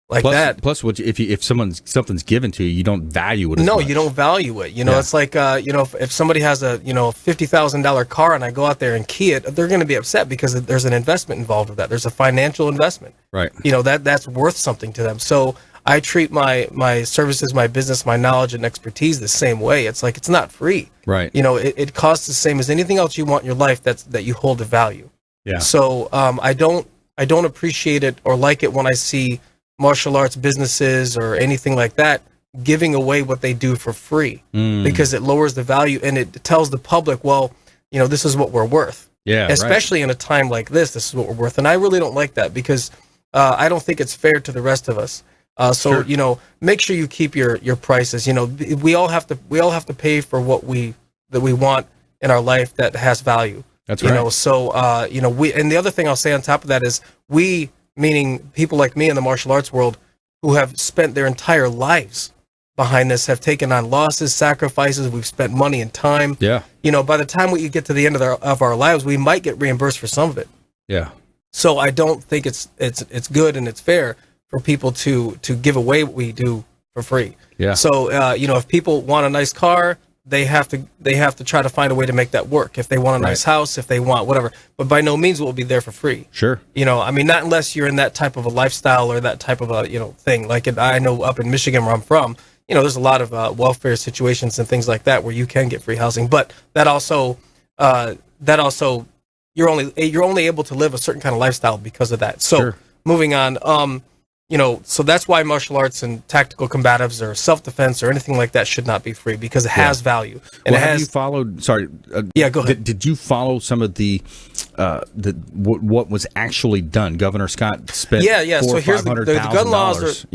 like plus, that. Plus, if something's given to you, you don't value it. No, much. you don't value it. It's like if somebody has a $50,000 car and I go out there and key it, they're going to be upset because there's an investment involved with that. There's a financial investment. Right. That's worth something to them. So I treat my services, my business, my knowledge and expertise the same way. It's like it's not free. Right. It costs the same as anything else you want in your life that you hold a value. Yeah. So I don't appreciate it or like it when I see martial arts businesses or anything like that giving away what they do for free because it lowers the value and it tells the public, well, this is what we're worth. Yeah. Especially in a time like this is what we're worth. And I really don't like that because I don't think it's fair to the rest of us. So make sure you keep your prices. We all have to pay for what we want in our life that has value. That's right. So we, and the other thing I'll say on top of that is we, meaning people like me in the martial arts world who have spent their entire lives behind this, have taken on losses, sacrifices. We've spent money and time. Yeah. By the time we get to the end of our lives, we might get reimbursed for some of it. Yeah. So I don't think it's good and it's fair for people to give away what we do for free. Yeah. So if people want a nice car, they have to try to find a way to make that work. If they want a nice house, if they want whatever, but by no means will it be there for free. Sure. Not unless you're in that type of a lifestyle or that type of a thing. Like I know up in Michigan where I'm from, there's a lot of welfare situations and things like that where you can get free housing, but that also you're only able to live a certain kind of lifestyle because of that. So moving on, so that's why martial arts and tactical combatives or self-defense or anything like that should not be free because it has value. And have you followed? Sorry. Yeah, go ahead. Did you follow some of the what was actually done? Governor Scott spent So here's the gun laws.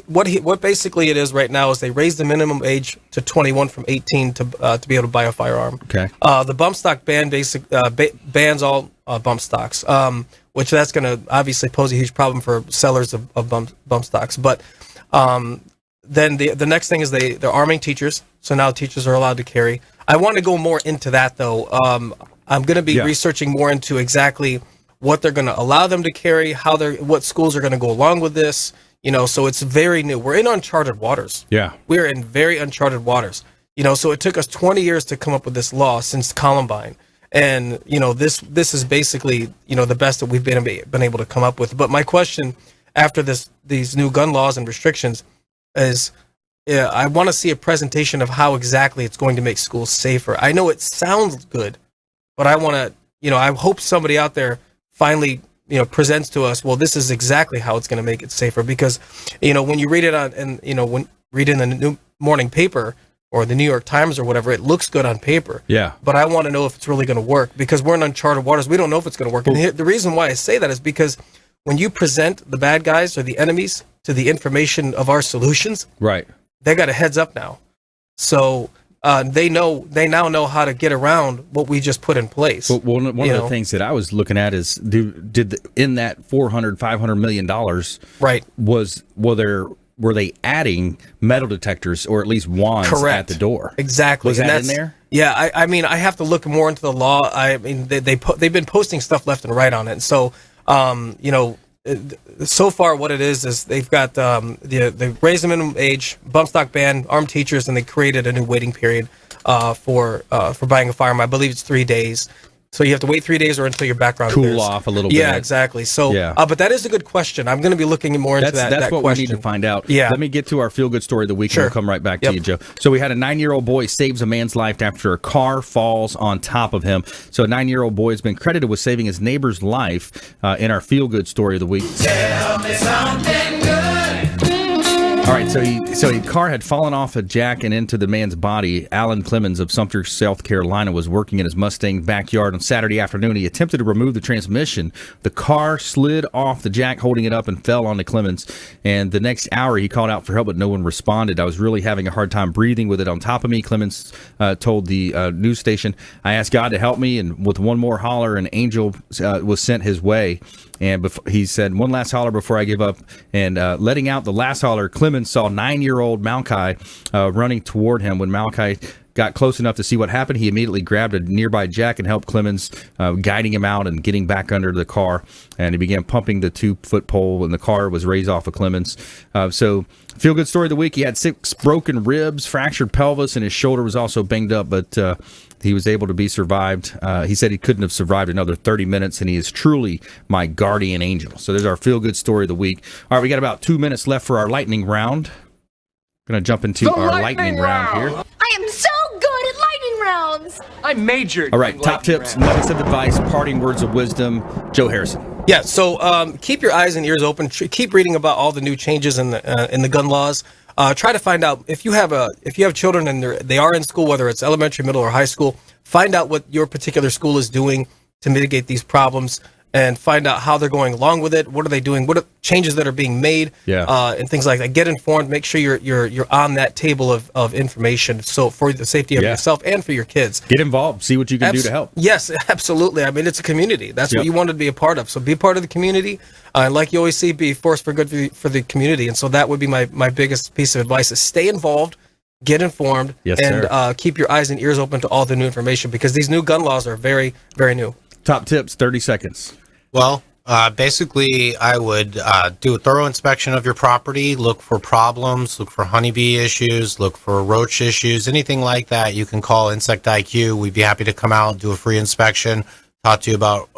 What basically it is right now is they raised the minimum age to 21 from 18 to be able to buy a firearm. Okay. The bump stock ban bans all bump stocks. Which that's going to obviously pose a huge problem for sellers of bump stocks. But then the next thing is they're arming teachers. So now teachers are allowed to carry. I want to go more into that, though. I'm going to be researching more into exactly what they're going to allow them to carry, what schools are going to go along with this. So it's very new. We're in uncharted waters. Yeah. We're in very uncharted waters. So it took us 20 years to come up with this law since Columbine. And this is basically the best that we've been able to come up with. But my question after these new gun laws and restrictions is, I want to see a presentation of how exactly it's going to make schools safer. I know it sounds good, but I want to I hope somebody out there finally presents to us, well, this is exactly how it's going to make it safer. Because when you read it when read in the New Morning paper or the New York Times or whatever, it looks good on paper. Yeah. But I want to know if it's really going to work because we're in uncharted waters. We don't know if it's going to work. And the reason why I say that is because when you present the bad guys or the enemies to the information of our solutions, right, they got a heads up now. So they now know how to get around what we just put in place. Well, one of the things that I was looking at is in that $400-500 million, right, were they adding metal detectors or at least wands at the door? Exactly. Was that in there? Yeah, I mean, I have to look more into the law. I mean, they've been posting stuff left and right on it. And so, so far what it is they've got they raised the minimum age, bump stock ban, armed teachers, and they created a new waiting period for buying a firearm. I believe it's 3 days. So you have to wait 3 days or until your background cool clears. Off a little bit. Yeah, exactly. So, but that is a good question. I'm going to be looking more into that. That's what question. We need to find out. Yeah. Let me get to our feel-good story of the week, and we'll come right back to you, Joe. So we had a 9-year-old boy saves a man's life after a car falls on top of him. So a 9-year-old boy has been credited with saving his neighbor's life in our feel-good story of the week. Tell me something good. All right, so a car had fallen off a jack and into the man's body. Alan Clemens of Sumter, South Carolina, was working in his Mustang backyard on Saturday afternoon. He attempted to remove the transmission. The car slid off the jack, holding it up, and fell onto Clemens. And the next hour, he called out for help, but no one responded. I was really having a hard time breathing with it on top of me, Clemens told the news station. I asked God to help me, and with one more holler, an angel was sent his way. And he said, one last holler before I give up. And letting out the last holler, Clemens saw 9-year-old Malachi running toward him. When Malachi got close enough to see what happened. He immediately grabbed a nearby jack and helped Clemens, guiding him out and getting back under the car. And he began pumping the 2-foot pole, and the car was raised off of Clemens. So, feel-good story of the week. He had 6 broken ribs, fractured pelvis, and his shoulder was also banged up, but he was able to be survived. He said he couldn't have survived another 30 minutes, and he is truly my guardian angel. So there's our feel-good story of the week. All right, we got about 2 minutes left for our lightning round. Going to jump into our lightning round here. I am so good at lightning rounds. I majored. All right, top tips, nuggets of advice, parting words of wisdom. Joe Harrison. Yeah, so keep your eyes and ears open. Keep reading about all the new changes in the gun laws. Try to find out if you have children and they are in school, whether it's elementary, middle, or high school. Find out what your particular school is doing to mitigate these problems, and find out how they're going along with it. What are they doing? What are changes that are being made? And things like that. Get informed. Make sure you're on that table of information. So for the safety of yourself and for your kids, get involved. See what you can do to help. Yes, absolutely. I mean, it's a community. That's what you want to be a part of. So be part of the community. And like you always see, be a force for good for the community. And so that would be my biggest piece of advice: is stay involved, get informed, and keep your eyes and ears open to all the new information, because these new gun laws are very, very new. Top tips, 30 seconds. Well, basically, I would do a thorough inspection of your property, look for problems, look for honeybee issues, look for roach issues, anything like that. You can call Insect IQ. We'd be happy to come out, do a free inspection, talk to you about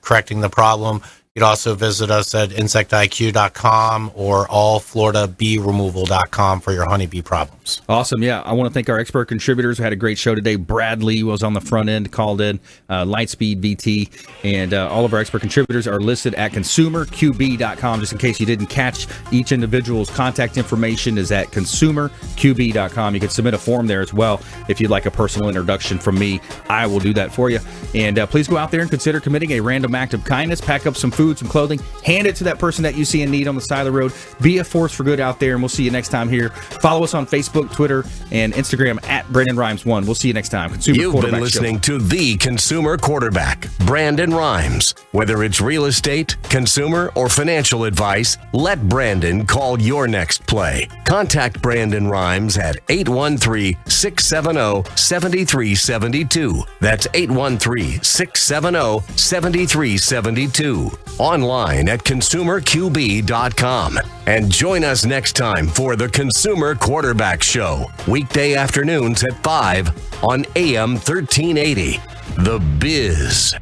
correcting the problem. You can also visit us at insectiq.com or allfloridabeeremoval.com for your honeybee problems. Awesome. Yeah, I want to thank our expert contributors. We had a great show today. Bradley was on the front end, called in, Lightspeed VT, and all of our expert contributors are listed at consumerqb.com. Just in case you didn't catch, each individual's contact information is at consumerqb.com. You can submit a form there as well if you'd like a personal introduction from me. I will do that for you. And please go out there and consider committing a random act of kindness. Pack up some food, some clothing, hand it to that person that you see in need on the side of the road. Be a force for good out there, and we'll see you next time here. Follow us on Facebook, Twitter, and Instagram at Brandon Rhymes 1. We'll see you next time. You've been listening to the Consumer Quarterback, Brandon Rhymes. Whether it's real estate, consumer, or financial advice, let Brandon call your next play. Contact Brandon Rhymes at 813-670-7372. That's 813-670-7372. Online at consumerqb.com. And join us next time for the Consumer Quarterback Show, weekday afternoons at 5 on AM 1380. The Biz.